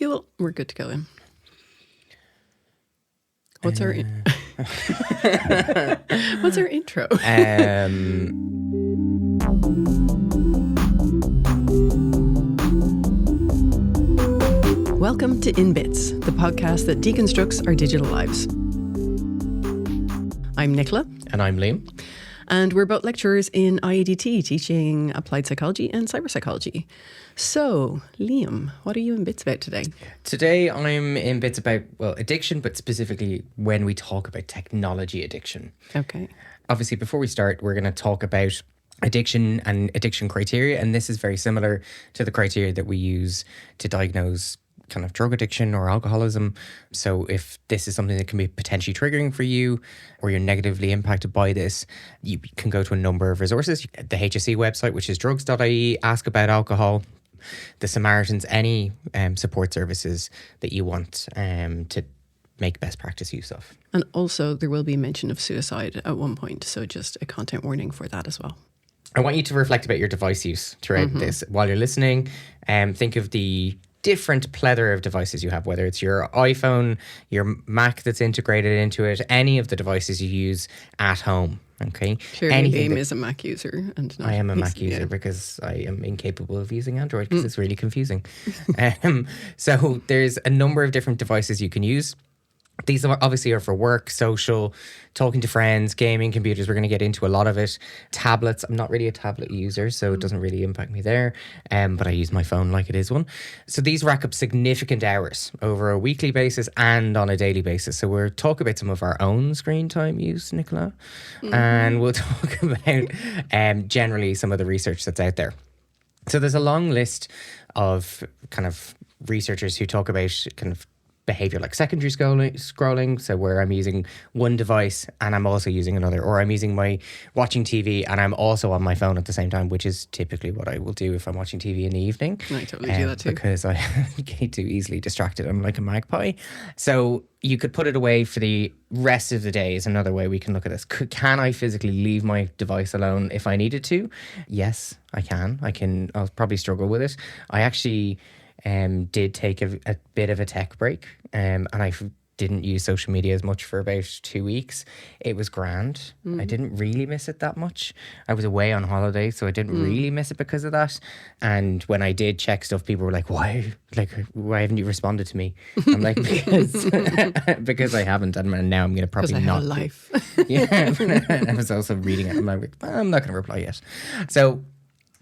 Cool. We're good to go in. What's our what's our intro? Welcome to In Bits, the podcast that deconstructs our digital lives. I'm Nicola. And I'm Liam. And we're both lecturers in IADT, teaching applied psychology and cyberpsychology. So, Liam, what are you in bits about today? Today I'm in bits about, addiction, but specifically when we talk about technology addiction. Okay. Obviously, before we start, we're going to talk about addiction and addiction criteria. And this is very similar to the criteria that we use to diagnose kind of drug addiction or alcoholism. So if this is something that can be potentially triggering for you or you're negatively impacted by this, you can go to a number of resources. The HSE website, which is drugs.ie, ask about alcohol, the Samaritans, any support services that you want to make best practice use of. And also there will be mention of suicide at one point. So just a content warning for that as well. I want you to reflect about your device use throughout this. While you're listening, think of the different plethora of devices you have, whether it's your iPhone, your Mac that's integrated into it, any of the devices you use at home. Okay. Clearly, Liam is a Mac user, and I am a Mac user because I am incapable of using Android because it's really confusing. So there's a number of different devices you can use. These obviously are for work, social, talking to friends, gaming, computers. We're going to get into a lot of it. Tablets. I'm not really a tablet user, so it doesn't really impact me there. But I use my phone like it is one. So these rack up significant hours over a weekly basis and on a daily basis. So we'll talk about some of our own screen time use, Nicola. And we'll talk about generally some of the research that's out there. So there's a long list of kind of researchers who talk about kind of behaviour like secondary scrolling, so where I'm using one device and I'm also using another, or I'm using my watching TV and I'm also on my phone at the same time, which is typically what I will do if I'm watching TV in the evening. I totally do that too. Because I get too easily distracted. I'm like a magpie. So you could put it away for the rest of the day is another way we can look at this. Can I physically leave my device alone if I needed to? Yes, I can. I'll probably struggle with it. I actually did take a bit of a tech break and I didn't use social media as much for about 2 weeks. It was grand. I didn't really miss it that much. I was away on holiday, so I didn't really miss it because of that. And when I did check stuff, people were like, why haven't you responded to me? I'm like, because I haven't, and now I'm going to probably not. not. Because I have a life. Yeah, I was also reading it and I'm like, I'm not going to reply yet. So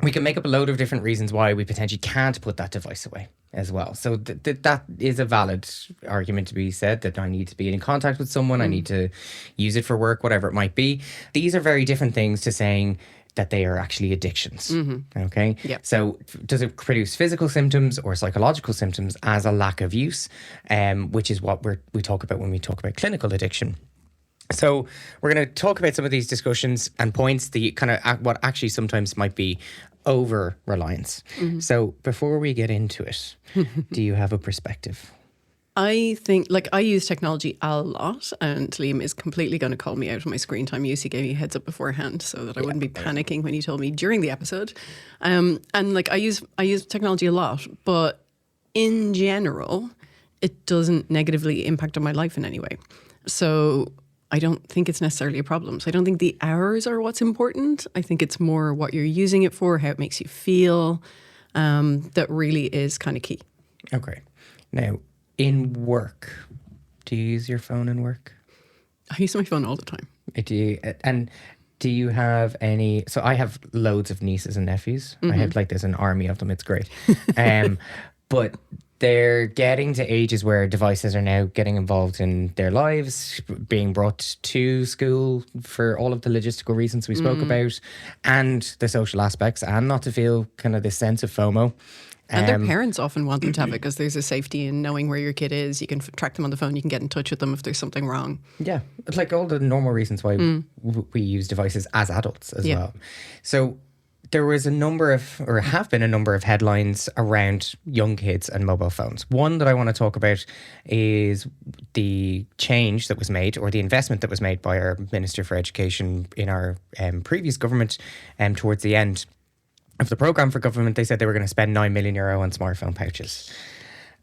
we can make up a load of different reasons why we potentially can't put that device away as well. So that is a valid argument to be said, that I need to be in contact with someone, I need to use it for work, whatever it might be. These are very different things to saying that they are actually addictions. Okay? Yep. So does it produce physical symptoms or psychological symptoms as a lack of use, which is what we talk about when we talk about clinical addiction. So we're going to talk about some of these discussions and points, the kind of what actually sometimes might be over reliance. So before we get into it, do you have a perspective? I think, I use technology a lot, and Liam is completely going to call me out on my screen time use. He gave me a heads up beforehand so that I wouldn't be panicking when he told me during the episode. And I use technology a lot, but in general, it doesn't negatively impact on my life in any way. So I don't think it's necessarily a problem. So I don't think the hours are what's important. I think it's more what you're using it for, how it makes you feel, that really is kind of key. Okay. Now, in work, do you use your phone in work? I use my phone all the time. Do you? And do you have any? So I have loads of nieces and nephews. I have there's an army of them. It's great. But they're getting to ages where devices are now getting involved in their lives, being brought to school for all of the logistical reasons we spoke about, and the social aspects, and not to feel kind of this sense of FOMO. And their parents often want them to have it because there's a safety in knowing where your kid is. You can track them on the phone. You can get in touch with them if there's something wrong. Yeah, it's like all the normal reasons why we use devices as adults as well. So there was have been a number of headlines around young kids and mobile phones. One that I want to talk about is the change that was made, or the investment that was made by our Minister for Education in our previous government towards the end of the programme for government. They said they were going to spend €9 million on smartphone pouches.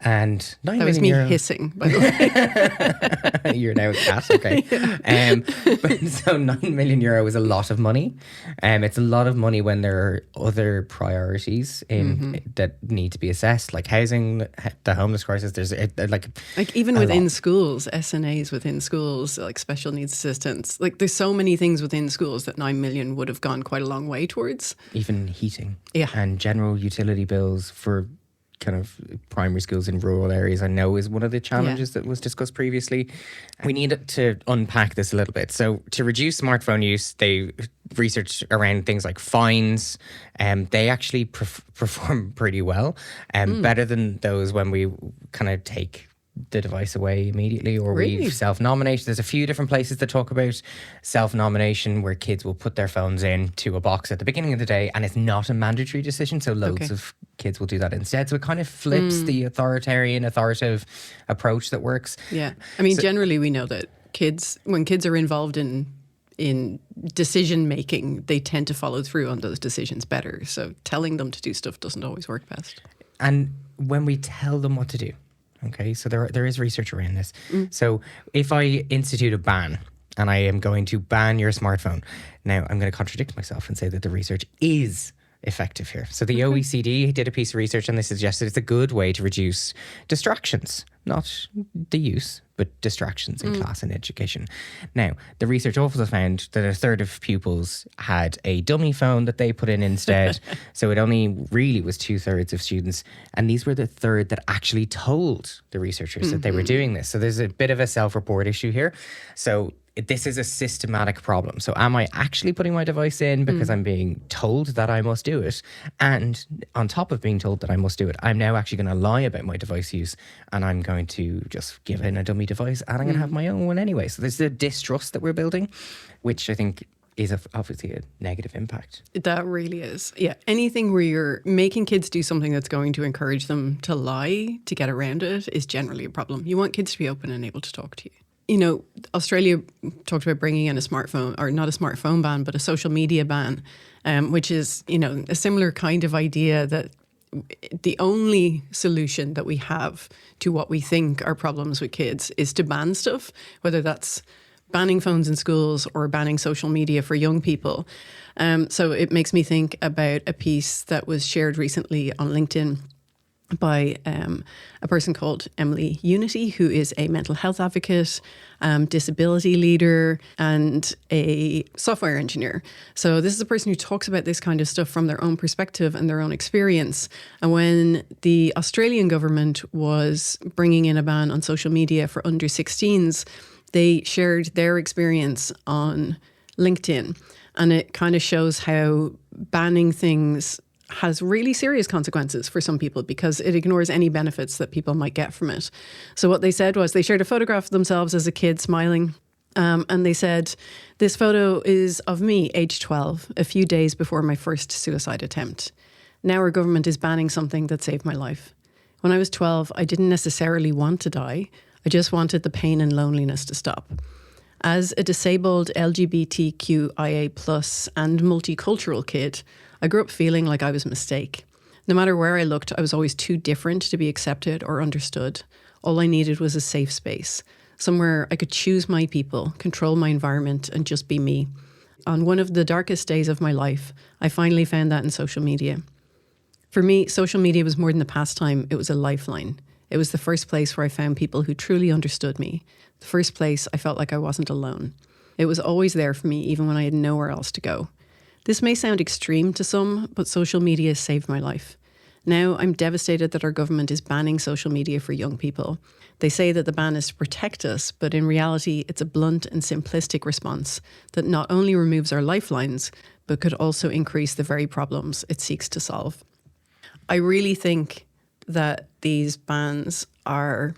And 9 That was million me euro. hissing, by the way. You're now a cat, okay. But so 9 million euro is a lot of money. It's a lot of money when there are other priorities in that need to be assessed, like housing, the homeless crisis. There's like Even a within lot. schools, SNAs within schools, like special needs assistants. Like there's so many things within schools that 9 million would have gone quite a long way towards. Even heating, Yeah. and general utility bills for kind of primary schools in rural areas, I know is one of the challenges that was discussed previously. We need to unpack this a little bit. So to reduce smartphone use, they research around things like fines. They actually perform pretty well, better than those when we kind of take the device away immediately, or Really? we self-nominate. There's a few different places that talk about self-nomination where kids will put their phones into a box at the beginning of the day, and it's not a mandatory decision, so loads of kids will do that instead. So it kind of flips the authoritative approach that works. Yeah. I mean, generally we know that when kids are involved in decision making, they tend to follow through on those decisions better. So telling them to do stuff doesn't always work best. And when we tell them what to do, okay, so there is research around this. So if I institute a ban and I am going to ban your smartphone, now I'm going to contradict myself and say that the research is effective here. So the OECD did a piece of research and they suggested it's a good way to reduce distractions, not the use, but distractions in class and education. Now, the research also found that a third of pupils had a dummy phone that they put in instead. So it only really was 2/3 of students. And these were the third that actually told the researchers that they were doing this. So there's a bit of a self-report issue here. So this is a systematic problem. So am I actually putting my device in because I'm being told that I must do it? And on top of being told that I must do it, I'm now actually going to lie about my device use, and I'm going to just give in a dummy device, and I'm going to have my own one anyway. So there's the distrust that we're building, which I think is obviously a negative impact. That really is. Yeah. Anything where you're making kids do something that's going to encourage them to lie to get around it is generally a problem. You want kids to be open and able to talk to you. You know, Australia talked about bringing in a smartphone, or not a smartphone ban, but a social media ban, which is, you know, a similar kind of idea that the only solution that we have to what we think are problems with kids is to ban stuff, whether that's banning phones in schools or banning social media for young people. So it makes me think about a piece that was shared recently on LinkedIn by a person called Emily Unity, who is a mental health advocate, disability leader, and a software engineer. So this is a person who talks about this kind of stuff from their own perspective and their own experience. And when the Australian government was bringing in a ban on social media for under 16s, they shared their experience on LinkedIn. And it kind of shows how banning things has really serious consequences for some people because it ignores any benefits that people might get from it. So what they said was they shared a photograph of themselves as a kid smiling. And they said, "This photo is of me, age 12, a few days before my first suicide attempt. Now our government is banning something that saved my life. When I was 12, I didn't necessarily want to die. I just wanted the pain and loneliness to stop. As a disabled LGBTQIA plus and multicultural kid, I grew up feeling like I was a mistake. No matter where I looked, I was always too different to be accepted or understood. All I needed was a safe space, somewhere I could choose my people, control my environment, and just be me. On one of the darkest days of my life, I finally found that in social media. For me, social media was more than a pastime, it was a lifeline. It was the first place where I found people who truly understood me. The first place I felt like I wasn't alone. It was always there for me, even when I had nowhere else to go. This may sound extreme to some, but social media saved my life. Now I'm devastated that our government is banning social media for young people. They say that the ban is to protect us, but in reality, it's a blunt and simplistic response that not only removes our lifelines, but could also increase the very problems it seeks to solve." I really think that these bans are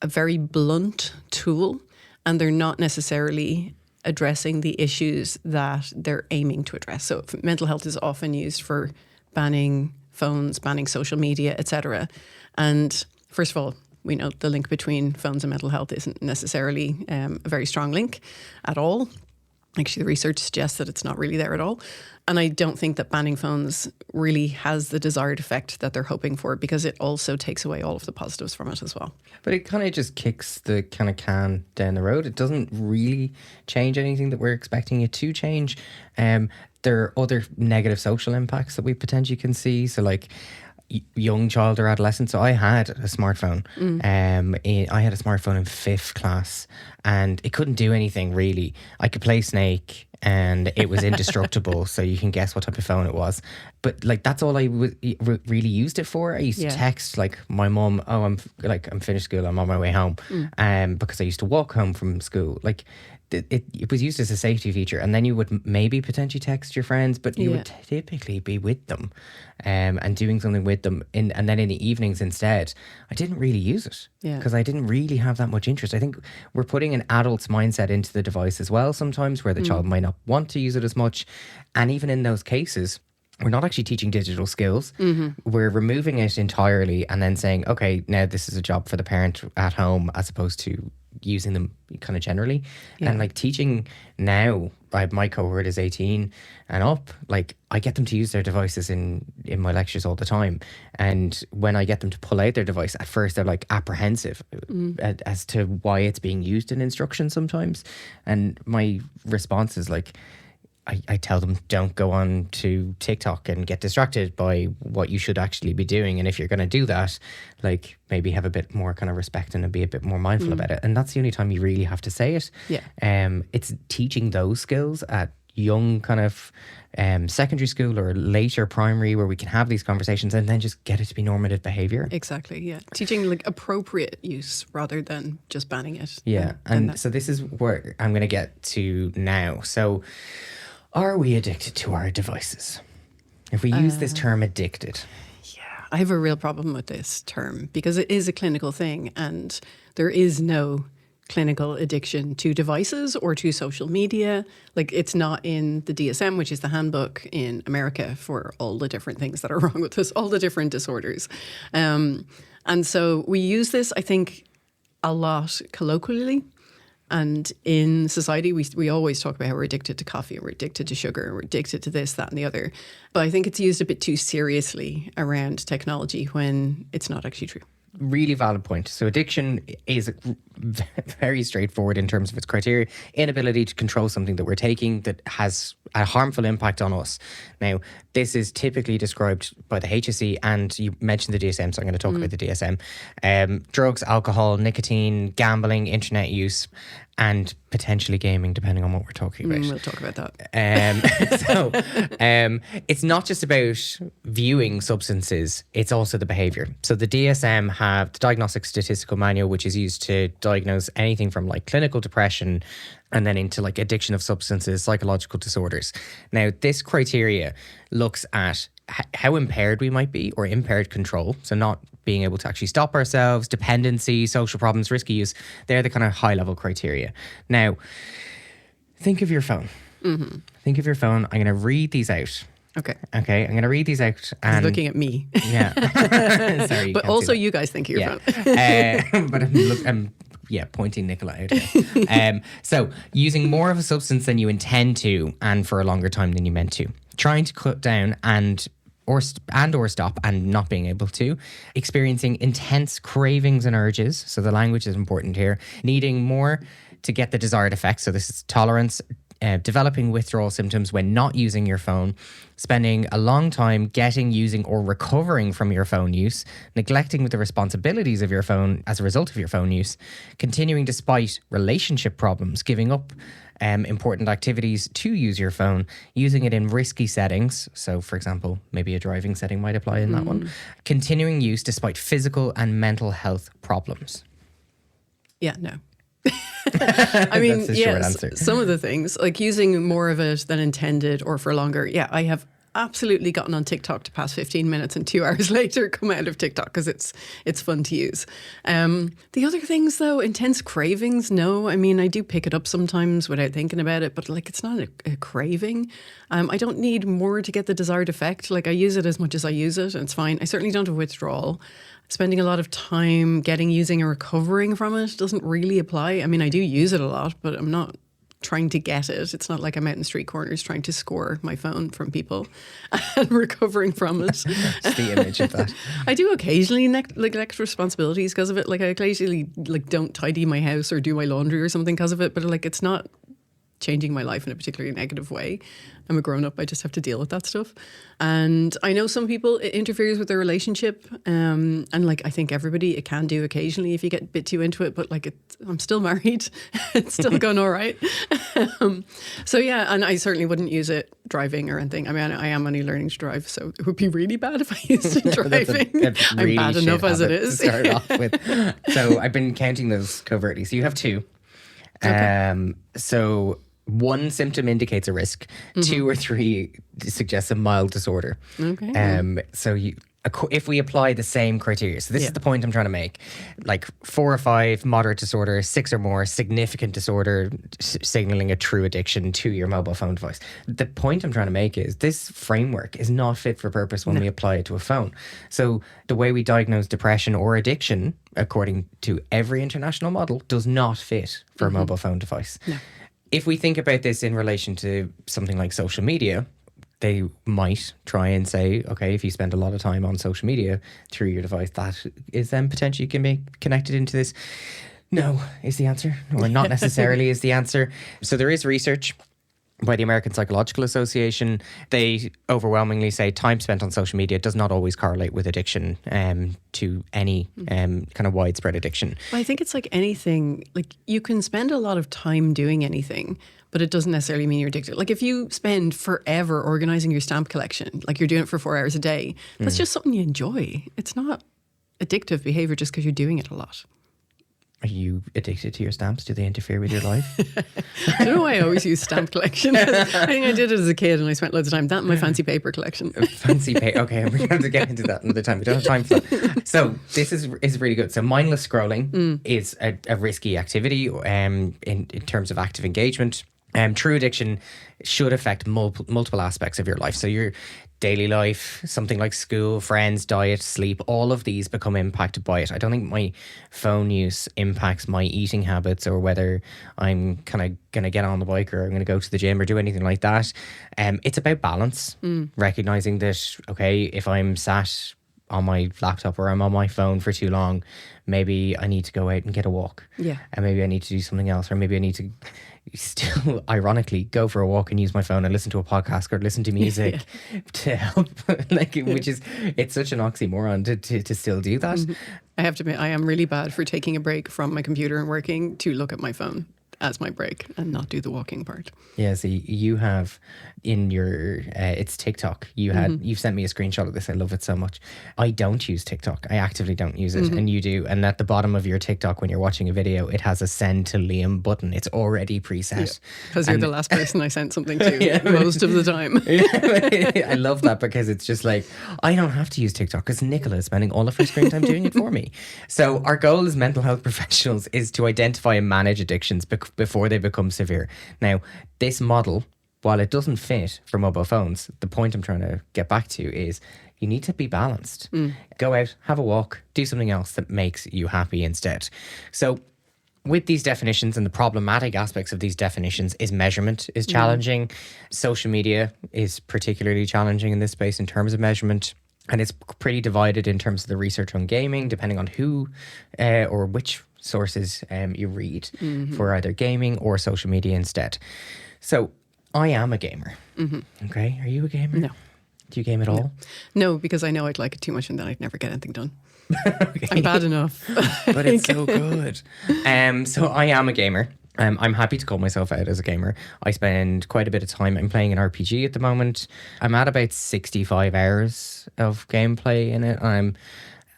a very blunt tool, and they're not necessarily addressing the issues that they're aiming to address. So mental health is often used for banning phones, banning social media, etc. And first of all, we know the link between phones and mental health isn't necessarily a very strong link at all. Actually, the research suggests that it's not really there at all. And I don't think that banning phones really has the desired effect that they're hoping for, because it also takes away all of the positives from it as well. But it kind of just kicks the kind of can down the road. It doesn't really change anything that we're expecting it to change. There are other negative social impacts that we potentially can see. So like young child or adolescent. So I had a smartphone. I had a smartphone in 5th class, and it couldn't do anything really. I could play Snake, and it was indestructible. So you can guess what type of phone it was. But like that's all I really used it for. I used to text like my mum, "Oh, I'm finished school. I'm on my way home," because I used to walk home from school. Like it was used as a safety feature, and then you would maybe potentially text your friends, but you would typically be with them, and doing something with them. And then in the evenings instead, I didn't really use it because I didn't really have that much interest. I think we're putting an adult's mindset into the device as well sometimes, where the child might not want to use it as much, and even in those cases, we're not actually teaching digital skills. We're removing it entirely and then saying, okay, now this is a job for the parent at home, as opposed to using them kind of generally. And like teaching now, my cohort is 18 and up, like I get them to use their devices in my lectures all the time. And when I get them to pull out their device, at first they're like apprehensive as to why it's being used in instruction sometimes. And my response is like, I tell them, don't go on to TikTok and get distracted by what you should actually be doing. And if you're going to do that, like maybe have a bit more kind of respect and be a bit more mindful about it. And that's the only time you really have to say it. It's teaching those skills at young kind of secondary school or later primary, where we can have these conversations and then just get it to be normative behaviour. Exactly, yeah. Teaching like appropriate use rather than just banning it. Yeah, and so this is where I'm going to get to now. So are we addicted to our devices? If we use this term addicted. Yeah, I have a real problem with this term because it is a clinical thing, and there is no clinical addiction to devices or to social media. Like it's not in the DSM, which is the handbook in America for all the different things that are wrong with us, all the different disorders. And so we use this, I think, a lot colloquially. And in society, we always talk about how we're addicted to coffee, and we're addicted to sugar, and we're addicted to this, that, and the other. But I think it's used a bit too seriously around technology when it's not actually true. Really valid point. So addiction is very straightforward in terms of its criteria. Inability to control something that we're taking that has a harmful impact on us. Now, this is typically described by the HSE, and you mentioned the DSM, so I'm going to talk about the DSM. Drugs, alcohol, nicotine, gambling, internet use, and potentially gaming, depending on what we're talking about. We'll talk about that. It's not just about viewing substances, it's also the behaviour. So the DSM have the Diagnostic Statistical Manual, which is used to diagnose anything from like clinical depression and then into like addiction of substances, psychological disorders. Now, this criteria looks at how impaired we might be, or impaired control. So not being able to actually stop ourselves, dependency, social problems, risky use. They're the kind of high level criteria. Now, think of your phone. Think of your phone. I'm going to read these out. Okay. I'm going to read these out. And he's looking at me. Yeah. Sorry. But also you guys think of your phone. But I'm pointing Nicola out here. So using more of a substance than you intend to, and for a longer time than you meant to. Trying to cut down or stop and not being able to. Experiencing intense cravings and urges. So the language is important here. Needing more to get the desired effect. So this is tolerance. Developing withdrawal symptoms when not using your phone, spending a long time getting, using, or recovering from your phone use, neglecting the responsibilities of your phone as a result of your phone use, continuing despite relationship problems, giving up important activities to use your phone, using it in risky settings. So, for example, maybe a driving setting might apply in that one. Continuing use despite physical and mental health problems. Yeah, no. I mean, that's the short answer. Some of the things, like using more of it than intended or for longer. Yeah, I have absolutely gotten on TikTok to pass 15 minutes and 2 hours later come out of TikTok because it's fun to use. The other things though, intense cravings, no. I mean, I do pick it up sometimes without thinking about it, but like it's not a craving. I don't need more to get the desired effect. Like I use it as much as I use it and it's fine. I certainly don't have withdrawal. Spending a lot of time getting, using, and recovering from it doesn't really apply. I mean, I do use it a lot, but I'm not trying to get it. It's not like I'm out in the street corners trying to score my phone from people and recovering from it. It's the image of that. I do occasionally neglect responsibilities because of it. Like I occasionally don't tidy my house or do my laundry or something because of it. But like it's not changing my life in a particularly negative way. I'm a grown up. I just have to deal with that stuff. And I know some people, it interferes with their relationship. And like, I think everybody, it can do occasionally if you get a bit too into it, but like, I'm still married. It's still going all right. So yeah, and I certainly wouldn't use it driving or anything. I mean, I am only learning to drive, so it would be really bad if I used it driving. Really I'm bad enough as it is. To start off with. So I've been counting those covertly. So you have 2. Okay. So 1 symptom indicates a risk. 2 or 3 suggests a mild disorder. Okay. So if we apply the same criteria, so this is the point I'm trying to make, like 4 or 5 moderate disorder, 6 or more significant disorder, signaling a true addiction to your mobile phone device. The point I'm trying to make is this framework is not fit for purpose when we apply it to a phone. So the way we diagnose depression or addiction, according to every international model, does not fit for a mobile phone device. No. If we think about this in relation to something like social media, they might try and say, okay, if you spend a lot of time on social media through your device, that is then potentially can be connected into this. No is the answer, or not necessarily is the answer. So there is research by the American Psychological Association. They overwhelmingly say time spent on social media does not always correlate with addiction to any kind of widespread addiction. Well, I think it's like anything, like you can spend a lot of time doing anything, but it doesn't necessarily mean you're addicted. Like if you spend forever organizing your stamp collection, like you're doing it for 4 hours a day, that's just something you enjoy. It's not addictive behavior just because you're doing it a lot. Are you addicted to your stamps? Do they interfere with your life? I don't know why I always use stamp collection. I think I did it as a kid and I spent loads of time. That and my fancy paper collection. Fancy paper. Okay, we're going to get into that another time. We don't have time for that. So this is really good. So mindless scrolling is a risky activity in terms of active engagement. True addiction should affect multiple aspects of your life. So your daily life, something like school, friends, diet, sleep, all of these become impacted by it. I don't think my phone use impacts my eating habits or whether I'm kind of going to get on the bike or I'm going to go to the gym or do anything like that. It's about balance, recognizing that, okay, if I'm sat on my laptop or I'm on my phone for too long, maybe I need to go out and get a walk. Yeah. And maybe I need to do something else, or maybe I need to still ironically go for a walk and use my phone and listen to a podcast or listen to music to help, which is, it's such an oxymoron to still do that. I have to admit, I am really bad for taking a break from my computer and working to look at my phone as my break and not do the walking part. Yeah, so you have in your it's TikTok. You've sent me a screenshot of this. I love it so much. I don't use TikTok. I actively don't use it, and you do. And at the bottom of your TikTok, when you're watching a video, it has a send to Liam button. It's already preset. Because you're the last person I sent something to most of the time. I love that because it's just like, I don't have to use TikTok because Nicola is spending all of her screen time doing it for me. So our goal as mental health professionals is to identify and manage addictions before they become severe. Now, this model, while it doesn't fit for mobile phones, the point I'm trying to get back to is you need to be balanced. Go out, have a walk, do something else that makes you happy instead. So with these definitions and the problematic aspects of these definitions is measurement is challenging. Social media is particularly challenging in this space in terms of measurement. And it's pretty divided in terms of the research on gaming, depending on who or which sources you read for either gaming or social media instead. So I am a gamer. Okay. Are you a gamer? No. Do you game at all? No, because I know I'd like it too much and then I'd never get anything done. Okay. I'm bad enough. But it's so good. So I am a gamer. I'm happy to call myself out as a gamer. I spend quite a bit of time. I'm playing an RPG at the moment. I'm at about 65 hours of gameplay in it.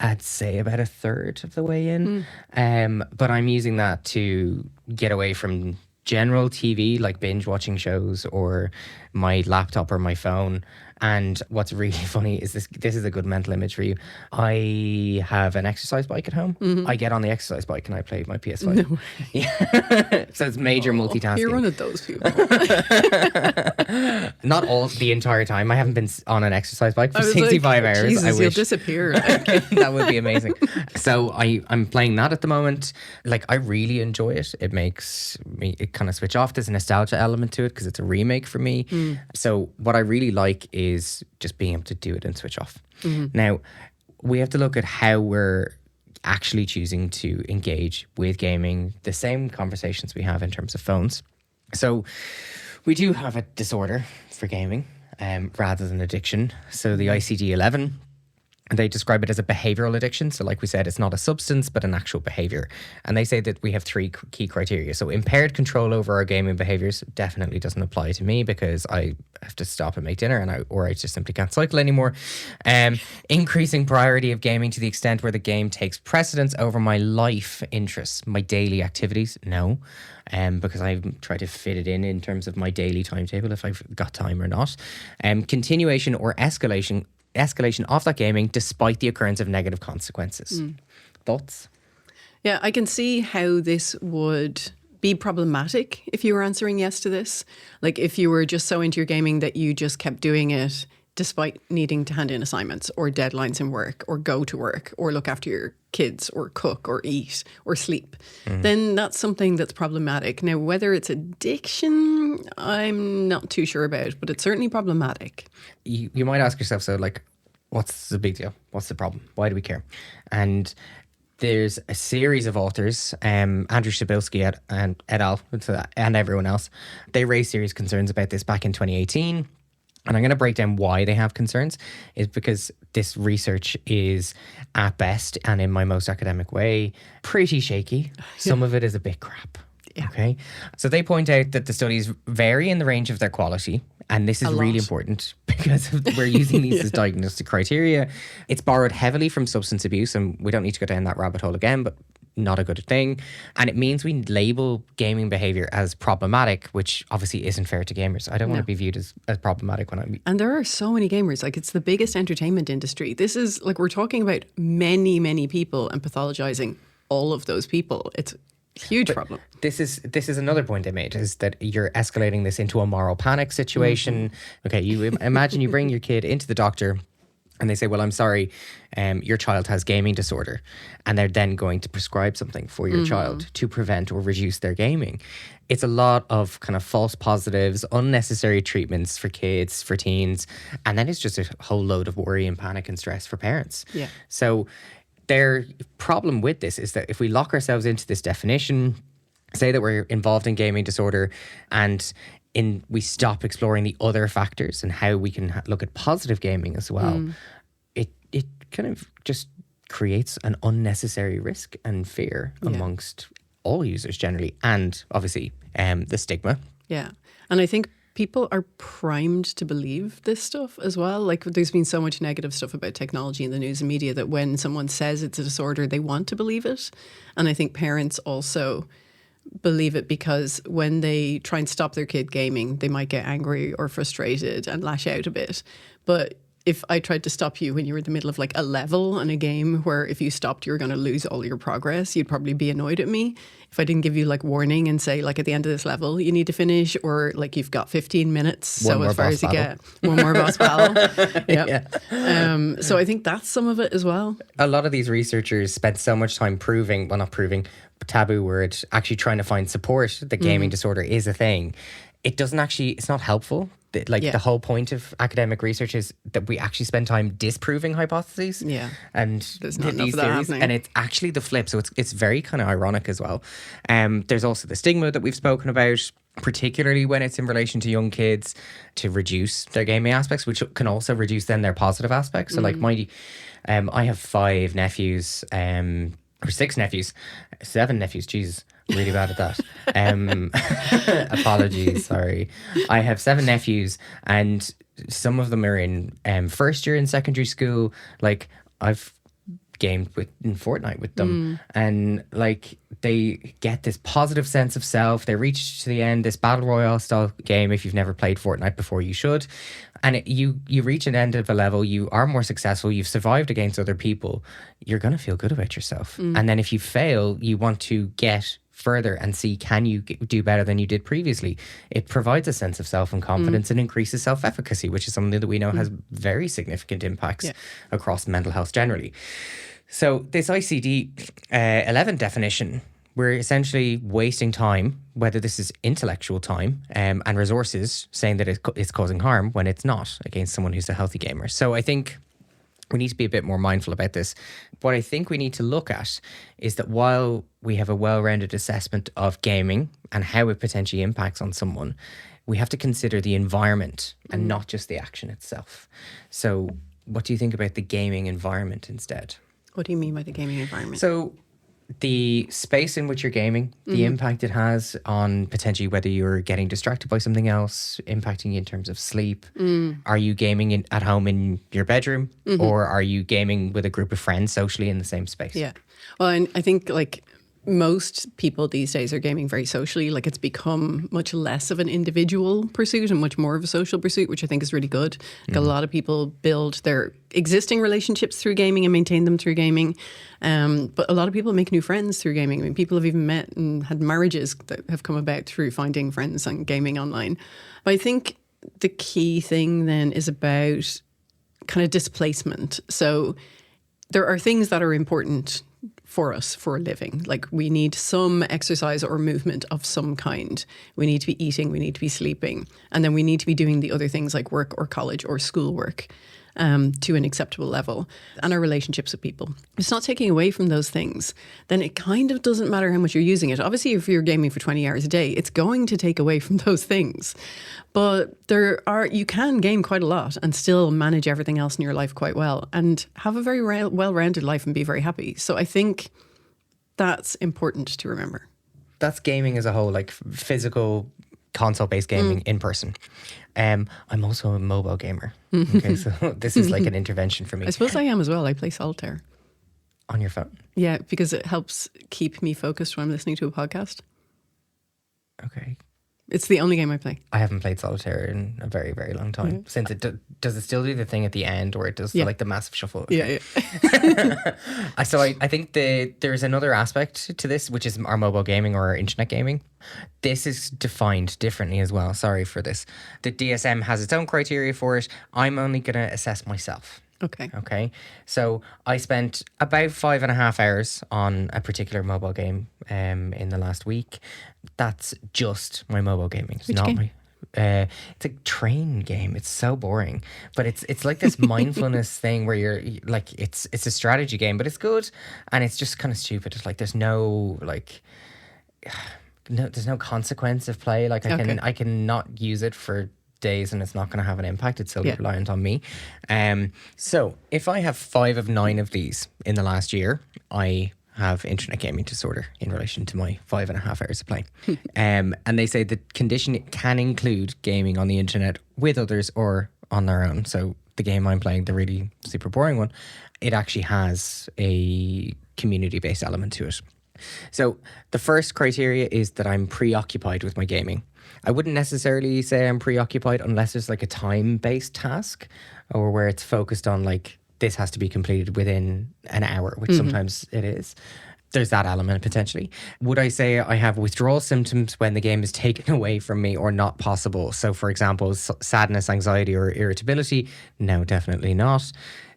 I'd say about a third of the way in. But I'm using that to get away from general TV, like binge watching shows or my laptop or my phone, And what's really funny is this is a good mental image for you. I have an exercise bike at home. I get on the exercise bike and I play my PS5. No. Yeah. So it's major multitasking. You're one of those people. Not all the entire time. I haven't been on an exercise bike for I was 65 like, hours. Jesus, I you'll wish. disappear. That would be amazing. So I'm playing that at the moment. Like, I really enjoy it. It makes me, it kind of switch off. There's a nostalgia element to it because it's a remake for me. So what I really like is just being able to do it and switch off. Now, we have to look at how we're actually choosing to engage with gaming, the same conversations we have in terms of phones. So we do have a disorder for gaming rather than addiction. So the ICD-11, they describe it as a behavioral addiction. So like we said, it's not a substance, but an actual behavior. And they say that we have three key criteria. So impaired control over our gaming behaviors definitely doesn't apply to me because I have to stop and make dinner or I just simply can't cycle anymore. Increasing priority of gaming to the extent where the game takes precedence over my life interests, my daily activities. No. Because I try to fit it in terms of my daily timetable if I've got time or not. Continuation or escalation of that gaming despite the occurrence of negative consequences. Thoughts? Yeah, I can see how this would be problematic if you were answering yes to this. Like if you were just so into your gaming that you just kept doing it despite needing to hand in assignments or deadlines in work or go to work or look after your kids or cook or eat or sleep, then that's something that's problematic. Now, whether it's addiction, I'm not too sure about, but it's certainly problematic. You might ask yourself, so like, what's the big deal? What's the problem? Why do we care? And there's a series of authors, Andrew Shabilsky et al. And everyone else. They raised serious concerns about this back in 2018. And I'm going to break down why they have concerns, is because this research is at best, and in my most academic way, pretty shaky. Some of it is a bit crap. Yeah. Okay. So they point out that the studies vary in the range of their quality. And this is really important because we're using these as diagnostic criteria. It's borrowed heavily from substance abuse, and we don't need to go down that rabbit hole again, but not a good thing. And it means we label gaming behavior as problematic, which obviously isn't fair to gamers. I don't want to be viewed as problematic when I'm... And there are so many gamers. Like, it's the biggest entertainment industry. This is, like, we're talking about many, many people and pathologizing all of those people. It's a huge problem. This is another point I made, is that you're escalating this into a moral panic situation. Okay, you imagine you bring your kid into the doctor and they say, well, I'm sorry, your child has gaming disorder. And they're then going to prescribe something for your child to prevent or reduce their gaming. It's a lot of kind of false positives, unnecessary treatments for kids, for teens. And then it's just a whole load of worry and panic and stress for parents. Yeah. So their problem with this is that if we lock ourselves into this definition, say that we're involved in gaming disorder, and we stop exploring the other factors and how we can look at positive gaming as well, it kind of just creates an unnecessary risk and fear amongst all users generally, and obviously the stigma. Yeah. And I think people are primed to believe this stuff as well. Like, there's been so much negative stuff about technology in the news and media that when someone says it's a disorder, they want to believe it. And I think parents also believe it because when they try and stop their kid gaming, they might get angry or frustrated and lash out a bit. But if I tried to stop you when you were in the middle of like a level in a game where if you stopped, you were going to lose all your progress, you'd probably be annoyed at me. If I didn't give you like warning and say like at the end of this level, you need to finish, or like you've got 15 minutes. So as far as you get one more boss battle. So I think that's some of it as well. A lot of these researchers spent so much time taboo word, actually trying to find support that gaming disorder is a thing. It doesn't actually, it's not helpful. The whole point of academic research is that we actually spend time disproving hypotheses. Yeah. And there's not enough of that happening. And it's actually the flip. So it's very kind of ironic as well. There's also the stigma that we've spoken about, particularly when it's in relation to young kids, to reduce their gaming aspects, which can also reduce then their positive aspects. So like I have 5 nephews, or 6 nephews, 7 nephews, Jesus. Really bad at that. Apologies, sorry. I have 7 nephews, and some of them are in first year in secondary school. Like, I've gamed in Fortnite with them, and like they get this positive sense of self. They reach to the end, this battle royale style game. If you've never played Fortnite before, you should. and you reach an end of a level, you are more successful, you've survived against other people, you're going to feel good about yourself. And then if you fail, you want to get further and see, can you do better than you did previously? It provides a sense of self and confidence and increases self-efficacy, which is something that we know has very significant impacts across mental health generally. So this ICD-11 definition, we're essentially wasting time, whether this is intellectual time and resources, saying that it's causing harm when it's not, against someone who's a healthy gamer. So I think we need to be a bit more mindful about this. What I think we need to look at is that while we have a well-rounded assessment of gaming and how it potentially impacts on someone, we have to consider the environment and not just the action itself. So what do you think about the gaming environment instead? What do you mean by the gaming environment? So the space in which you're gaming, the impact it has on potentially whether you're getting distracted by something else, impacting you in terms of sleep. Are you gaming at home in your bedroom, or are you gaming with a group of friends socially in the same space? Yeah. Well, and I think like most people these days are gaming very socially. Like it's become much less of an individual pursuit and much more of a social pursuit, which I think is really good. Like a lot of people build their existing relationships through gaming and maintain them through gaming. But a lot of people make new friends through gaming. I mean, people have even met and had marriages that have come about through finding friends and gaming online. But I think the key thing then is about kind of displacement. So there are things that are important for us for a living. Like we need some exercise or movement of some kind. We need to be eating, we need to be sleeping, and then we need to be doing the other things like work or college or schoolwork to an acceptable level, and our relationships with people. If it's not taking away from those things, then it kind of doesn't matter how much you're using it. Obviously, if you're gaming for 20 hours a day, it's going to take away from those things. But you can game quite a lot and still manage everything else in your life quite well and have a very well-rounded life and be very happy. So I think that's important to remember. That's gaming as a whole, like physical console-based gaming in person. I'm also a mobile gamer. Okay, so this is like an intervention for me. I suppose I am as well. I play solitaire. On your phone? Yeah, because it helps keep me focused when I'm listening to a podcast. Okay. It's the only game I play. I haven't played solitaire in a very, very long time. Since it does it still do the thing at the end where it does like the massive shuffle? Okay. Yeah. So I think there's another aspect to this, which is our mobile gaming or our internet gaming. This is defined differently as well. Sorry for this. The DSM has its own criteria for it. I'm only going to assess myself. Okay. So I spent about 5.5 hours on a particular mobile game in the last week. That's just my mobile gaming. It's Which not game? It's a train game. It's so boring, but it's like this mindfulness thing where you're like it's a strategy game, but it's good and it's just kind of stupid. It's like there's no there's no consequence of play. Like I can not use it for days and it's not going to have an impact. It's solely reliant on me. So if I have 5 of 9 of these in the last year, I have internet gaming disorder in relation to my 5.5 hours of play. And they say the condition can include gaming on the internet with others or on their own. So the game I'm playing, the really super boring one, it actually has a community-based element to it. So the first criteria is that I'm preoccupied with my gaming. I wouldn't necessarily say I'm preoccupied unless it's like a time-based task or where it's focused on like this has to be completed within an hour, which sometimes it is. There's that element potentially. Would I say I have withdrawal symptoms when the game is taken away from me or not possible? So for example, sadness, anxiety or irritability? No, definitely not.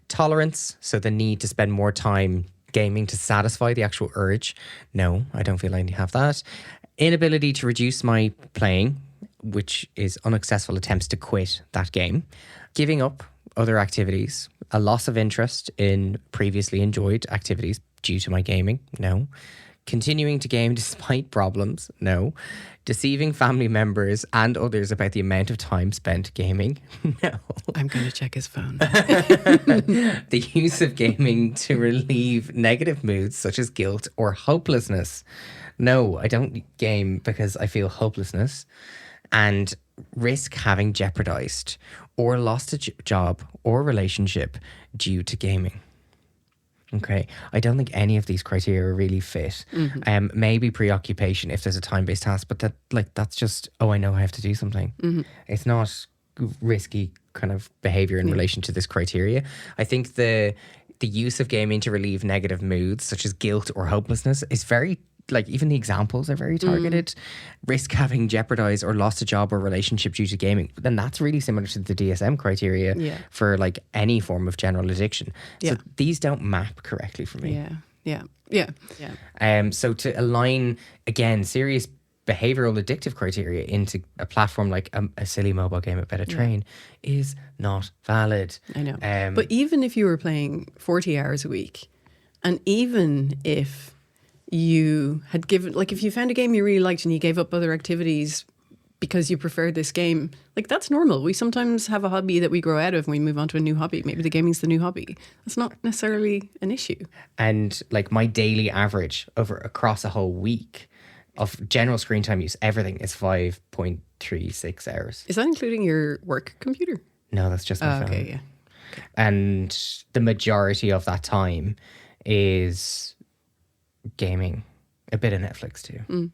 Tolerance, so the need to spend more time gaming to satisfy the actual urge? No, I don't feel I have that. Inability to reduce my playing, which is unsuccessful attempts to quit that game. Giving up other activities. A loss of interest in previously enjoyed activities due to my gaming? No. Continuing to game despite problems? No. Deceiving family members and others about the amount of time spent gaming? No. I'm going to check his phone. The use of gaming to relieve negative moods such as guilt or hopelessness? No, I don't game because I feel hopelessness and risk having jeopardized or lost a job or relationship due to gaming. Okay, I don't think any of these criteria really fit. Maybe preoccupation if there's a time-based task, but that's just, I know I have to do something. It's not risky kind of behavior in relation to this criteria. I think the use of gaming to relieve negative moods such as guilt or hopelessness is very, like, even the examples are very targeted. Risk having jeopardized or lost a job or relationship due to gaming. Then that's really similar to the DSM criteria for like any form of general addiction. So these don't map correctly for me. So to align, again, serious behavioral addictive criteria into a platform like a silly mobile game about a train is not valid. I know. But even if you were playing 40 hours a week, and even if you had given, like, if you found a game you really liked and you gave up other activities because you preferred this game, like, that's normal. We sometimes have a hobby that we grow out of and we move on to a new hobby. Maybe the gaming's the new hobby. That's not necessarily an issue. And like my daily average across a whole week of general screen time use, everything is 5.36 hours. Is that including your work computer? No, that's just my phone. Okay, yeah. And the majority of that time is gaming, a bit of Netflix too.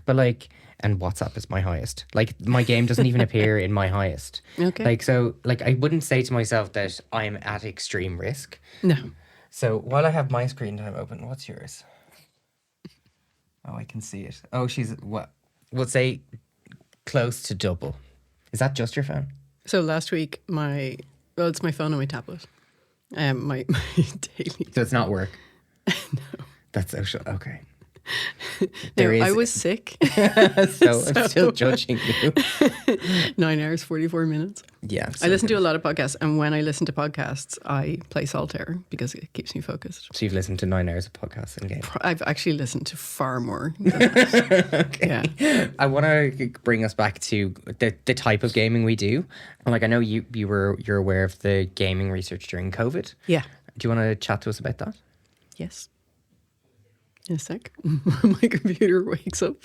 But like, and WhatsApp is my highest. Like, my game doesn't even appear in my highest. Okay. Like, so like I wouldn't say to myself that I'm at extreme risk. No. So while I have my screen time open, what's yours? Oh, I can see it. Oh, she's what? We'll say close to double. Is that just your phone? So last week, it's my phone and my tablet. My daily. So it's not work? No. That's social. Okay. I was sick. so I'm still judging you. 9 hours, 44 minutes. Yeah. I listen to a lot of podcasts, and when I listen to podcasts, I play solitaire because it keeps me focused. So you've listened to 9 hours of podcasts and games? I've actually listened to far more than that. Okay. Yeah. I want to bring us back to the type of gaming we do. And like, I know you're aware of the gaming research during COVID. Yeah. Do you want to chat to us about that? Yes. In a sec. My computer wakes up.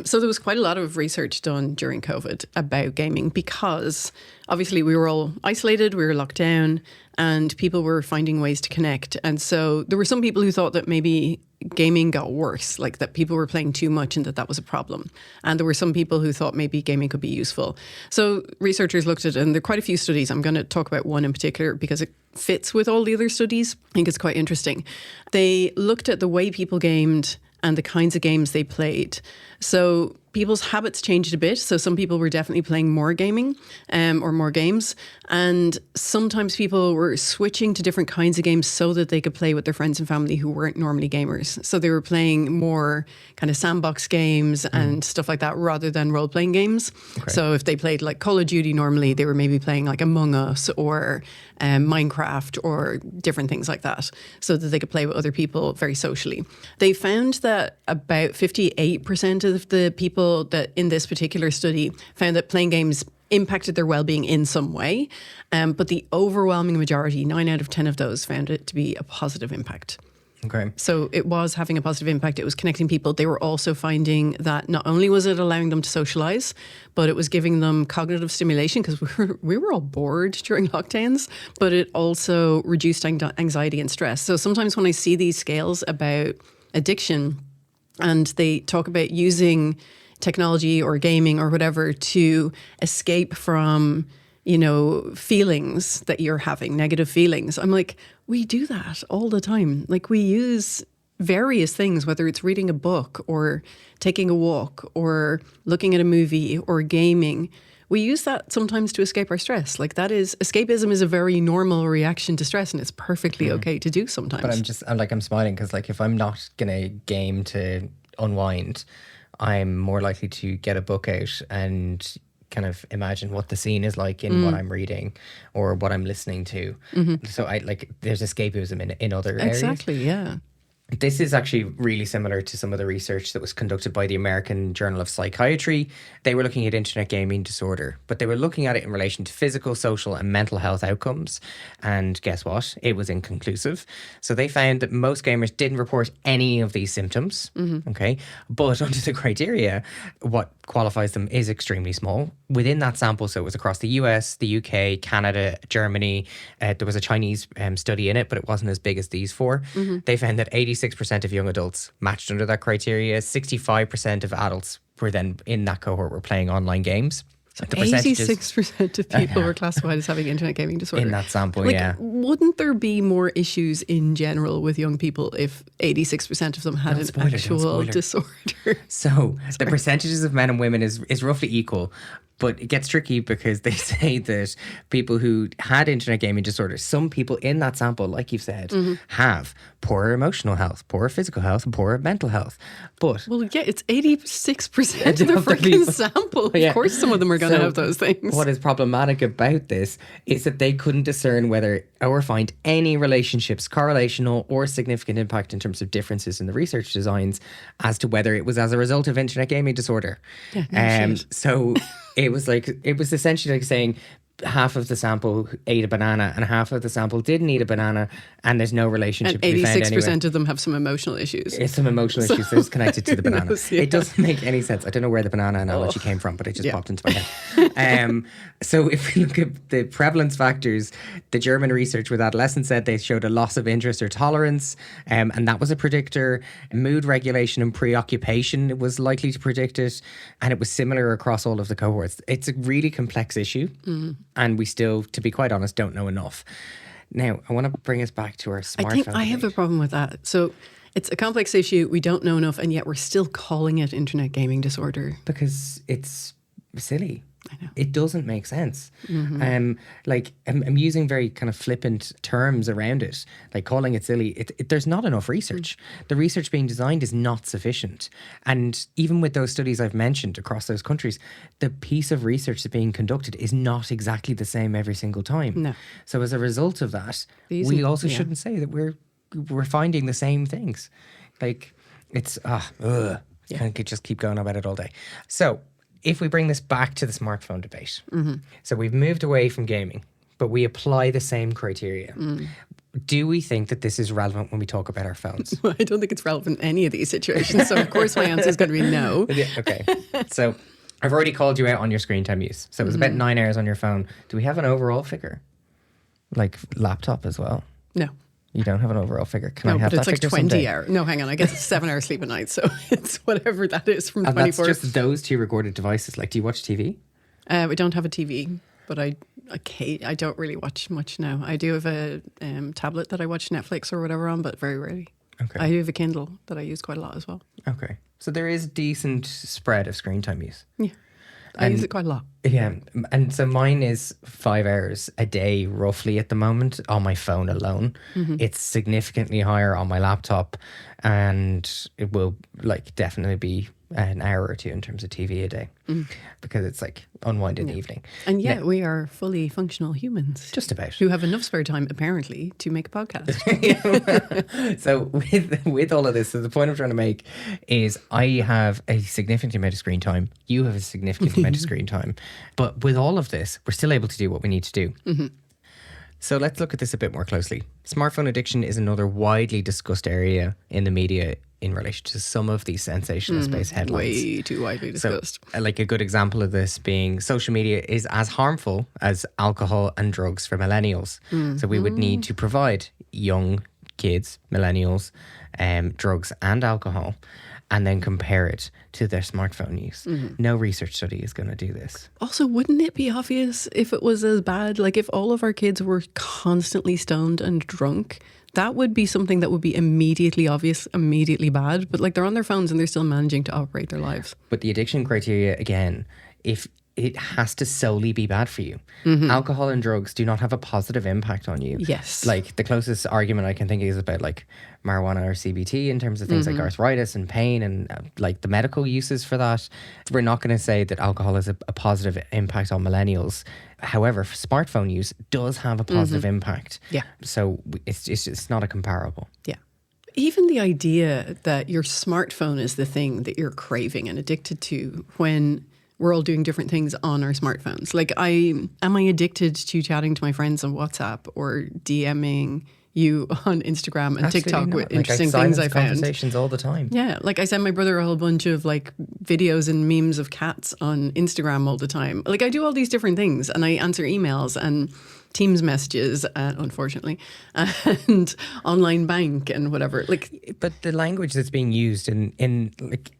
So there was quite a lot of research done during COVID about gaming because obviously we were all isolated, we were locked down, and people were finding ways to connect. And so there were some people who thought that maybe gaming got worse, like that people were playing too much and that was a problem. And there were some people who thought maybe gaming could be useful. So researchers looked at it, and there are quite a few studies. I'm going to talk about one in particular because it fits with all the other studies. I think it's quite interesting. They looked at the way people gamed and the kinds of games they played. So people's habits changed a bit. So some people were definitely playing more gaming or more games. And sometimes people were switching to different kinds of games so that they could play with their friends and family who weren't normally gamers. So they were playing more kind of sandbox games and stuff like that rather than role-playing games. Okay. So if they played like Call of Duty normally, they were maybe playing like Among Us or Minecraft or different things like that so that they could play with other people very socially. They found that about 58% of the people that in this particular study found that playing games impacted their well-being in some way. But the overwhelming majority, 9 out of 10 of those, found it to be a positive impact. Okay. So it was having a positive impact. It was connecting people. They were also finding that not only was it allowing them to socialize, but it was giving them cognitive stimulation because we were all bored during lockdowns, but it also reduced anxiety and stress. So sometimes when I see these scales about addiction and they talk about using technology or gaming or whatever to escape from, feelings that you're having, negative feelings. I'm like, we do that all the time. Like, we use various things, whether it's reading a book or taking a walk or looking at a movie or gaming. We use that sometimes to escape our stress. Like, escapism is a very normal reaction to stress, and it's perfectly okay to do sometimes. But I'm smiling because, like, if I'm not going to game to unwind, I'm more likely to get a book out and kind of imagine what the scene is like in what I'm reading or what I'm listening to. So there's escapism in other areas. Exactly, yeah. This is actually really similar to some of the research that was conducted by the American Journal of Psychiatry. They were looking at internet gaming disorder, but they were looking at it in relation to physical, social, and mental health outcomes. And guess what? It was inconclusive. So they found that most gamers didn't report any of these symptoms. Okay. But under the criteria, what qualifies them is extremely small. Within that sample, so it was across the US, the UK, Canada, Germany. There was a Chinese study in it, but it wasn't as big as these four. They found that 86% of young adults matched under that criteria. 65% of adults were then in that cohort were playing online games. The percentages 86% of people were classified as having internet gaming disorder. in that sample, Like, yeah. wouldn't there be more issues in general with young people if 86% of them had an actual disorder? So the percentages of men and women is roughly equal. But it gets tricky because they say that people who had internet gaming disorders, some people in that sample, like you've said, have poorer emotional health, poorer physical health, and poorer mental health. But Well, yeah, it's 86% of the freaking sample. Yeah. Of course, some of them are going to So have those things. what is problematic about this is that they couldn't discern whether or find any relationships, correlational or significant impact in terms of differences in the research designs as to whether it was as a result of internet gaming disorder. So it was essentially like saying half of the sample ate a banana and half of the sample didn't eat a banana, and there's no relationship And to be found 86% anywhere. of them have some emotional issues. It's some emotional issues that's connected to the banana. knows, yeah. It doesn't make any sense. I don't know where the banana analogy came from, but it just popped into my head. So if we look at the prevalence factors, the German research with adolescents said they showed a loss of interest or tolerance, and that was a predictor. Mood regulation and preoccupation was likely to predict it, and it was similar across all of the cohorts. It's a really complex issue, and we still, to be quite honest, don't know enough. Now, I want to bring us back to our smartphone I think I have a problem with that. So it's a complex issue. We don't know enough, and yet we're still calling it internet gaming disorder. because it's silly. I know. It doesn't make sense. I'm using very kind of flippant terms around it, like calling it silly. There's not enough research. The research being designed is not sufficient. And even with those studies I've mentioned across those countries, the piece of research that's being conducted is not exactly the same every single time. No. So as a result of that, These we are- also yeah. shouldn't say that we're finding the same things. Like it's I could just keep going about it all day. So if we bring this back to the smartphone debate, so we've moved away from gaming, but we apply the same criteria. Do we think that this is relevant when we talk about our phones? I don't think it's relevant in any of these situations. So, of course, my answer is going to be no. Yeah, okay. So I've already called you out on your screen time use. So it was about 9 hours on your phone. Do we have an overall figure? Like laptop as well? No. You don't have an overall figure. Can I No, have but it's that like figure 20 someday? hours. No, hang on. I guess it's 7 hours sleep a night. So it's whatever that is from And that's 24. just those two recorded devices. Like, do you watch TV? We don't have a TV, but I don't really watch much now. I do have a tablet that I watch Netflix or whatever on, but very rarely. Okay. I do have a Kindle that I use quite a lot as well. Okay. So there is decent spread of screen time use. Yeah. I use it quite a lot. Yeah. And so mine is 5 hours a day, roughly, at the moment on my phone alone. It's significantly higher on my laptop, and it will definitely be an hour or two in terms of TV a day because it's like unwind in the evening. And yet we are fully functional humans. Just about. Who have enough spare time, apparently, to make a podcast. So with all of this, so the point I'm trying to make is I have a significant amount of screen time. You have a significant amount of screen time. But with all of this, we're still able to do what we need to do. So let's look at this a bit more closely. Smartphone addiction is another widely discussed area in the media in relation to some of these sensationalist-based headlines. Way too widely discussed. So, like a good example of this being social media is as harmful as alcohol and drugs for millennials. So we would need to provide young kids, millennials, drugs and alcohol, and then compare it to their smartphone use. No research study is going to do this. Also, wouldn't it be obvious if it was as bad? Like if all of our kids were constantly stoned and drunk, that would be something that would be immediately obvious, immediately bad. But like they're on their phones and they're still managing to operate their lives. But the addiction criteria, again, if it has to solely be bad for you. Alcohol and drugs do not have a positive impact on you. Yes. Like the closest argument I can think is about like marijuana or CBT in terms of things like arthritis and pain and like the medical uses for that. We're not going to say that alcohol has a positive impact on millennials. However, smartphone use does have a positive impact. Yeah. So it's not a comparable. Yeah. Even the idea that your smartphone is the thing that you're craving and addicted to when we're all doing different things on our smartphones. Like, am I addicted to chatting to my friends on WhatsApp or DMing you on Instagram and TikTok with interesting things I found? Conversations all the time. Yeah, like I send my brother a whole bunch of like videos and memes of cats on Instagram all the time. Like I do all these different things and I answer emails and Teams messages, unfortunately, and online bank and whatever. Like, But the language that's being used in like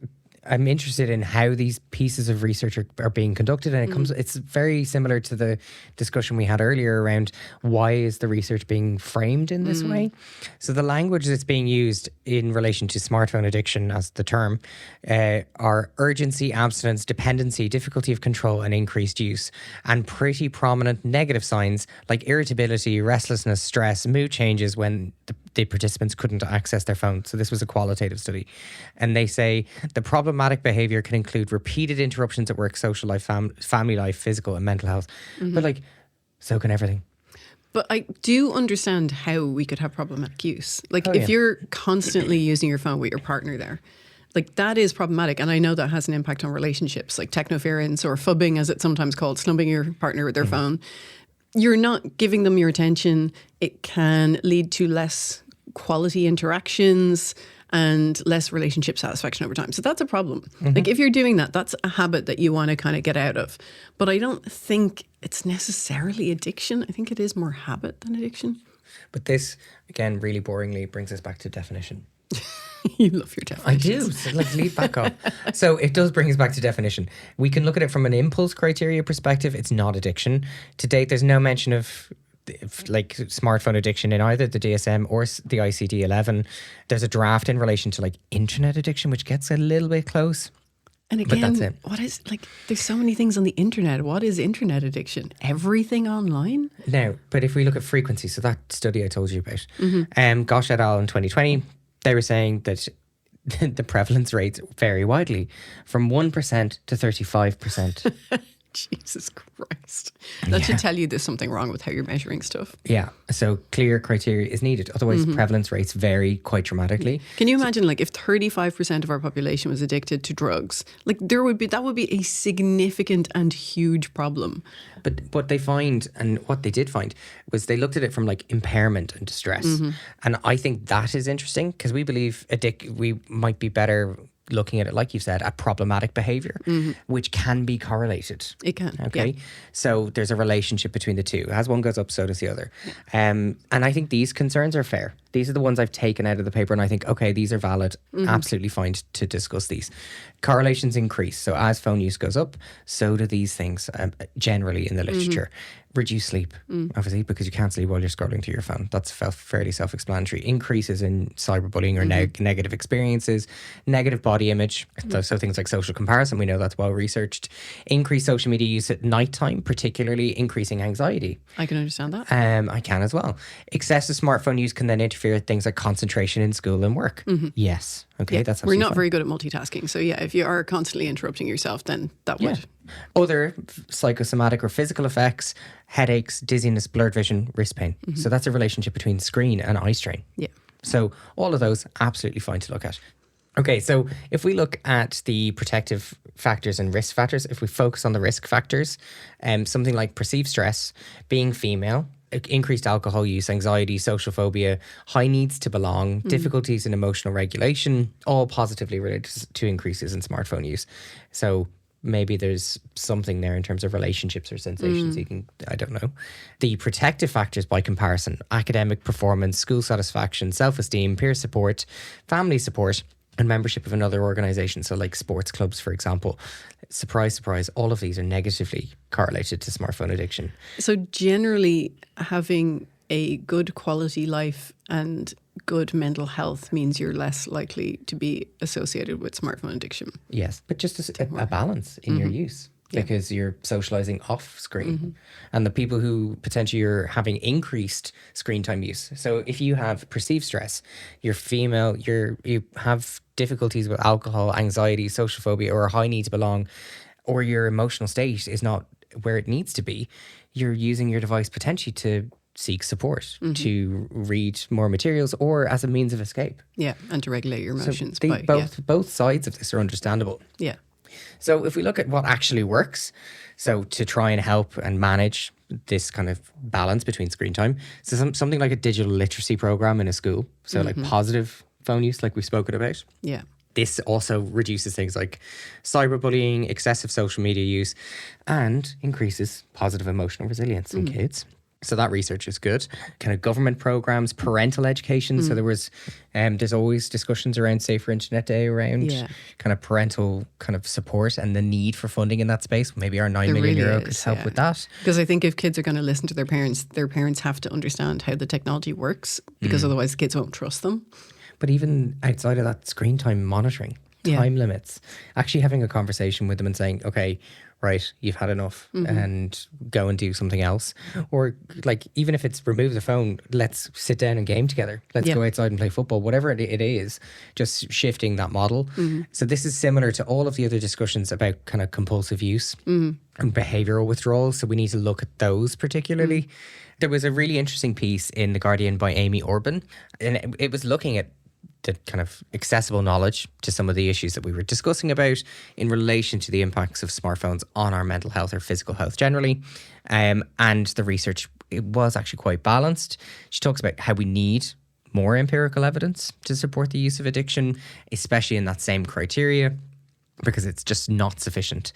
I'm interested in how these pieces of research are being conducted, and it's very similar to the discussion we had earlier around why is the research being framed in this way. So the language that's being used in relation to smartphone addiction as the term are urgency, abstinence, dependency, difficulty of control, and increased use, and pretty prominent negative signs like irritability, restlessness, stress, mood changes when the participants couldn't access their phone. So this was a qualitative study. And they say the problematic behavior can include repeated interruptions at work, social life, family life, physical and mental health. But like, so can everything. But I do understand how we could have problematic use. Like if you're constantly using your phone with your partner there, like that is problematic. And I know that has an impact on relationships, like technoference or phubbing, as it's sometimes called, snubbing your partner with their phone. You're not giving them your attention. It can lead to less quality interactions and less relationship satisfaction over time. So that's a problem. Like if you're doing that, that's a habit that you want to kind of get out of. But I don't think it's necessarily addiction. I think it is more habit than addiction. But this, again, really boringly brings us back to definition. You love your definitions. I do. So like lead back up. So it does bring us back to definition. We can look at it from an impulse criteria perspective. It's not addiction. To date, there's no mention of like smartphone addiction in either the DSM or the ICD-11. There's a draft in relation to like internet addiction, which gets a little bit close. And again, what is like, there's so many things on the internet. What is internet addiction? Everything online? Now, but if we look at frequency, so that study I told you about, Gosh et al. In 2020, they were saying that the prevalence rates vary widely from 1% to 35%. Jesus Christ. That should tell you there's something wrong with how you're measuring stuff. Yeah. So clear criteria is needed. Otherwise, prevalence rates vary quite dramatically. Can you imagine, like, if 35% of our population was addicted to drugs, like that would be a significant and huge problem. But what they find, and what they did find, was they looked at it from like impairment and distress. And I think that is interesting because we believe we might be better looking at it, like you've said, at problematic behavior, which can be correlated. It can. Okay. Yeah. So there's a relationship between the two. As one goes up, so does the other. And I think these concerns are fair. These are the ones I've taken out of the paper, and I think, okay, these are valid. Absolutely fine to discuss these. Correlations increase. So as phone use goes up, so do these things generally in the literature. Reduce sleep, obviously, because you can't sleep while you're scrolling through your phone. That's fairly self-explanatory. Increases in cyberbullying or negative experiences, negative body image. So things like social comparison, we know that's well researched. Increased social media use at nighttime, particularly increasing anxiety. I can understand that. I can as well. Excessive smartphone use can then interfere with things like concentration in school and work. Yes. Okay, that's We're not fine. very good at multitasking. So yeah, if you are constantly interrupting yourself, then that would. Other psychosomatic or physical effects, headaches, dizziness, blurred vision, wrist pain. So that's a relationship between screen and eye strain. Yeah. So all of those, absolutely fine to look at. Okay, so if we look at the protective factors and risk factors, if we focus on the risk factors, something like perceived stress, being female, increased alcohol use, anxiety, social phobia, high needs to belong, difficulties in emotional regulation, all positively related to increases in smartphone use. So maybe there's something there in terms of relationships or sensation seeking. I don't know. The protective factors by comparison, academic performance, school satisfaction, self-esteem, peer support, family support, and membership of another organisation. So like sports clubs, for example. Surprise, surprise, all of these are negatively correlated to smartphone addiction. So generally having a good quality life and good mental health means you're less likely to be associated with smartphone addiction. Yes, but just a balance in your use. Because you're socializing off screen, and the people who potentially are having increased screen time use. So if you have perceived stress, you're female, you have difficulties with alcohol, anxiety, social phobia, or a high need to belong, or your emotional state is not where it needs to be, you're using your device potentially to seek support, to read more materials, or as a means of escape. Yeah, and to regulate your emotions. So both sides of this are understandable. Yeah. So if we look at what actually works, so to try and help and manage this kind of balance between screen time, so something like a digital literacy program in a school, so like positive phone use, like we've spoken about. Yeah. This also reduces things like cyberbullying, excessive social media use, and increases positive emotional resilience in kids. So that research is good. Kind of government programs, parental education. So there was, there's always discussions around Safer Internet Day around kind of parental kind of support and the need for funding in that space. Maybe our €9 million could help with that. Because I think if kids are going to listen to their parents have to understand how the technology works, because otherwise kids won't trust them. But even outside of that, screen time monitoring, time limits, actually having a conversation with them and saying, okay, right, you've had enough and go and do something else. Or like, even if it's remove the phone, let's sit down and game together. Let's go outside and play football, whatever it is, just shifting that model. So this is similar to all of the other discussions about kind of compulsive use and behavioural withdrawal. So we need to look at those particularly. There was a really interesting piece in The Guardian by Amy Orban, and it was looking at the kind of accessible knowledge to some of the issues that we were discussing about in relation to the impacts of smartphones on our mental health or physical health generally. And the research, it was actually quite balanced. She talks about how we need more empirical evidence to support the use of addiction, especially in that same criteria, because it's just not sufficient.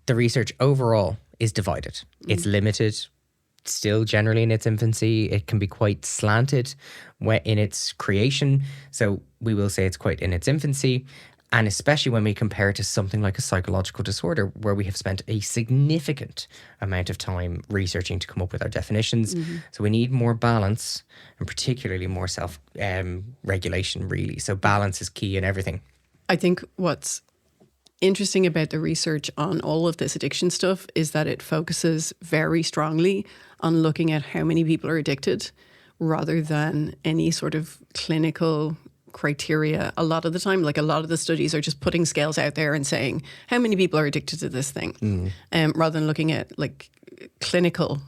The research overall is divided. It's limited, still generally in its infancy. It can be quite slanted in its creation. So we will say it's quite in its infancy. And especially when we compare it to something like a psychological disorder, where we have spent a significant amount of time researching to come up with our definitions. So we need more balance, and particularly more self-regulation, really. So balance is key in everything. I think what's interesting about the research on all of this addiction stuff is that it focuses very strongly on looking at how many people are addicted rather than any sort of clinical criteria. A lot of the time, like a lot of the studies are just putting scales out there and saying how many people are addicted to this thing, rather than looking at like clinical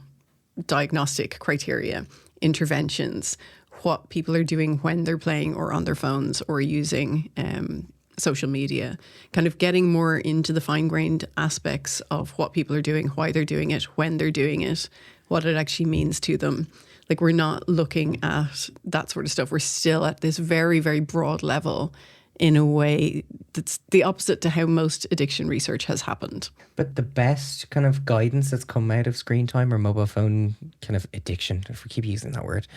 diagnostic criteria, interventions, what people are doing when they're playing or on their phones or using social media, kind of getting more into the fine-grained aspects of what people are doing, why they're doing it, when they're doing it, what it actually means to them. Like, we're not looking at that sort of stuff. We're still at this very, very broad level in a way that's the opposite to how most addiction research has happened. But the best kind of guidance that's come out of screen time or mobile phone kind of addiction, if we keep using that word,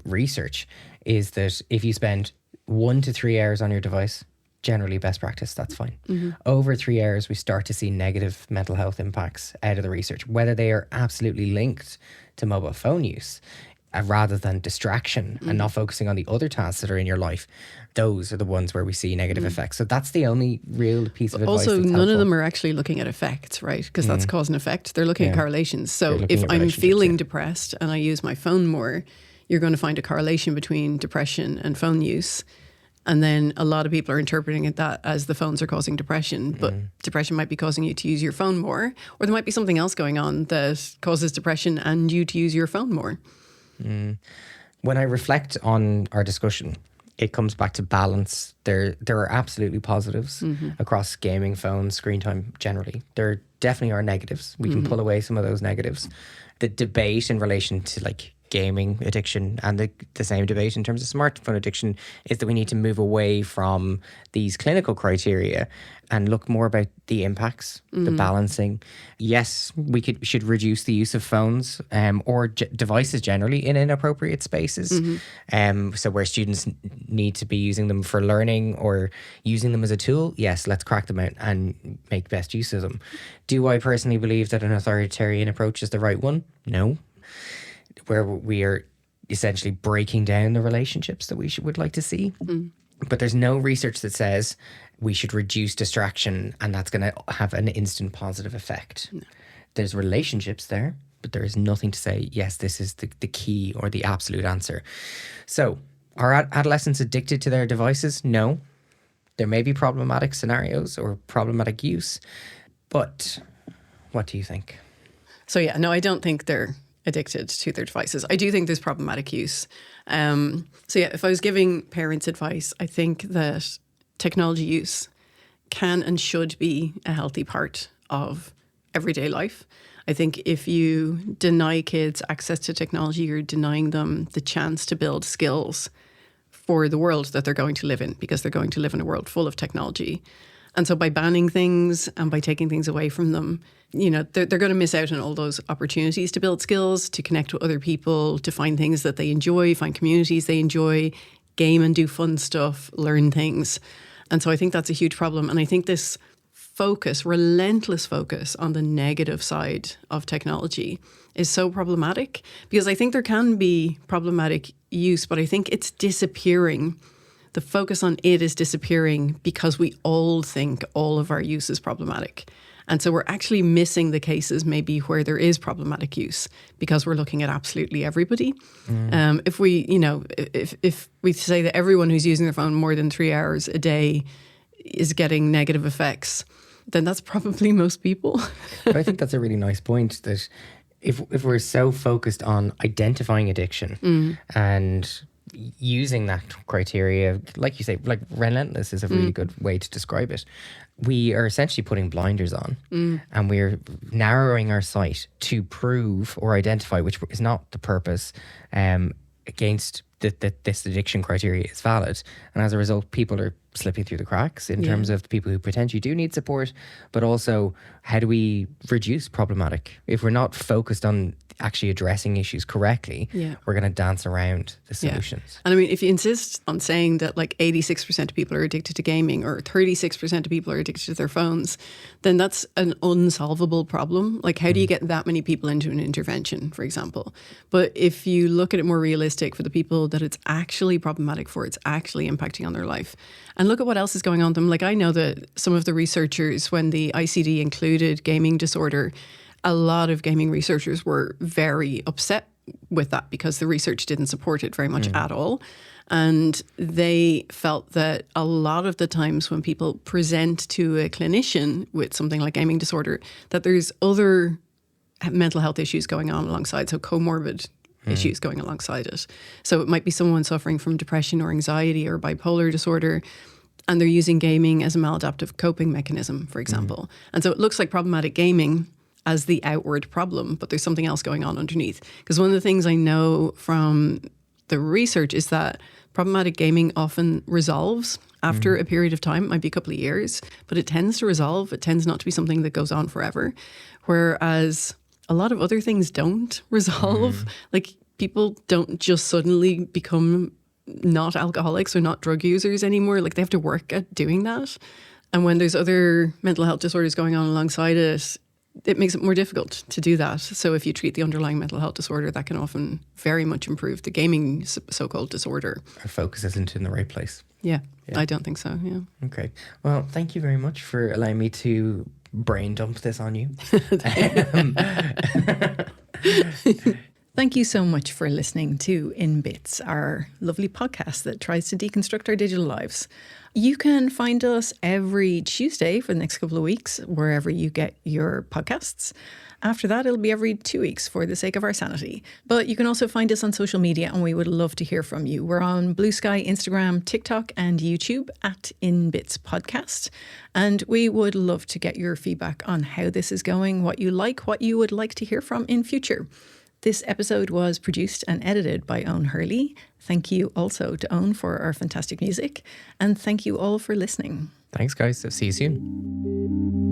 research, is that if you spend 1 to 3 hours on your device, generally best practice, that's fine. Over 3 hours, we start to see negative mental health impacts out of the research, whether they are absolutely linked to mobile phone use rather than distraction and not focusing on the other tasks that are in your life. Those are the ones where we see negative effects. So that's the only real piece of advice. Also, that's none helpful. of them are actually looking at effects, right? Because that's cause and effect. They're looking at correlations. So if I'm feeling depressed and I use my phone more, you're going to find a correlation between depression and phone use. And then a lot of people are interpreting it that as the phones are causing depression, but depression might be causing you to use your phone more, or there might be something else going on that causes depression and you to use your phone more. When I reflect on our discussion, it comes back to balance. There are absolutely positives across gaming, phones, screen time generally. There definitely are negatives. We can pull away some of those negatives. The debate in relation to like gaming addiction and the same debate in terms of smartphone addiction is that we need to move away from these clinical criteria and look more about the impacts, the balancing. Yes, we should reduce the use of phones or devices generally in inappropriate spaces. So where students need to be using them for learning or using them as a tool, yes, let's crack them out and make best use of them. Do I personally believe that an authoritarian approach is the right one? No. Where we are essentially breaking down the relationships that we would like to see. But there's no research that says we should reduce distraction and that's going to have an instant positive effect. No. There's relationships there, but there is nothing to say, yes, this is the key or the absolute answer. So are adolescents addicted to their devices? No. There may be problematic scenarios or problematic use, but what do you think? So yeah, no, I don't think they're addicted to their devices. I do think there's problematic use. So yeah, if I was giving parents advice, I think that technology use can and should be a healthy part of everyday life. I think if you deny kids access to technology, you're denying them the chance to build skills for the world that they're going to live in, because they're going to live in a world full of technology. And so by banning things and by taking things away from them, they're going to miss out on all those opportunities to build skills, to connect with other people, to find things that they enjoy, find communities they enjoy, game and do fun stuff, learn things. And so I think that's a huge problem. And I think this relentless focus on the negative side of technology is so problematic, because I think there can be problematic use, but I think it's disappearing. The focus on it is disappearing because we all think all of our use is problematic. And so we're actually missing the cases maybe where there is problematic use, because we're looking at absolutely everybody. If we say that everyone who's using their phone more than 3 hours a day is getting negative effects, then that's probably most people. But I think that's a really nice point, that if we're so focused on identifying addiction and using that criteria, like you say, like relentless is a really good way to describe it. We are essentially putting blinders on and we're narrowing our sight to prove or identify, which is not the purpose, against that this addiction criteria is valid. And as a result, people are slipping through the cracks in terms of the people who potentially do need support, but also how do we reduce problematic? If we're not focused on actually addressing issues correctly, we're going to dance around the solutions. And I mean, if you insist on saying that like 86% of people are addicted to gaming or 36% of people are addicted to their phones, then that's an unsolvable problem. Like, how do you get that many people into an intervention, for example? But if you look at it more realistic for the people that it's actually problematic for, it's actually impacting on their life. And look at what else is going on with them. Like, I know that some of the researchers, when the ICD included gaming disorder, a lot of gaming researchers were very upset with that because the research didn't support it very much at all. And they felt that a lot of the times when people present to a clinician with something like gaming disorder, that there's other mental health issues going on alongside, so comorbid issues going alongside it. So it might be someone suffering from depression or anxiety or bipolar disorder, and they're using gaming as a maladaptive coping mechanism, for example. And so it looks like problematic gaming as the outward problem, but there's something else going on underneath. Because one of the things I know from the research is that problematic gaming often resolves after a period of time. It might be a couple of years, but it tends to resolve. It tends not to be something that goes on forever. Whereas a lot of other things don't resolve. Like, people don't just suddenly become not alcoholics or not drug users anymore. Like, they have to work at doing that. And when there's other mental health disorders going on alongside it, it makes it more difficult to do that. So if you treat the underlying mental health disorder, that can often very much improve the gaming so-called disorder. Our focus isn't in the right place. Yeah, I don't think so, Okay. Well, thank you very much for allowing me to brain dump this on you. Thank you so much for listening to In Bits, our lovely podcast that tries to deconstruct our digital lives. You can find us every Tuesday for the next couple of weeks, wherever you get your podcasts. After that, it'll be every 2 weeks for the sake of our sanity. But you can also find us on social media, and we would love to hear from you. We're on Blue Sky, Instagram, TikTok, and YouTube at In Bits Podcast. And we would love to get your feedback on how this is going, what you like, what you would like to hear from in future. This episode was produced and edited by Owen Hurley. Thank you also to Owen for our fantastic music. And thank you all for listening. Thanks, guys. See you soon.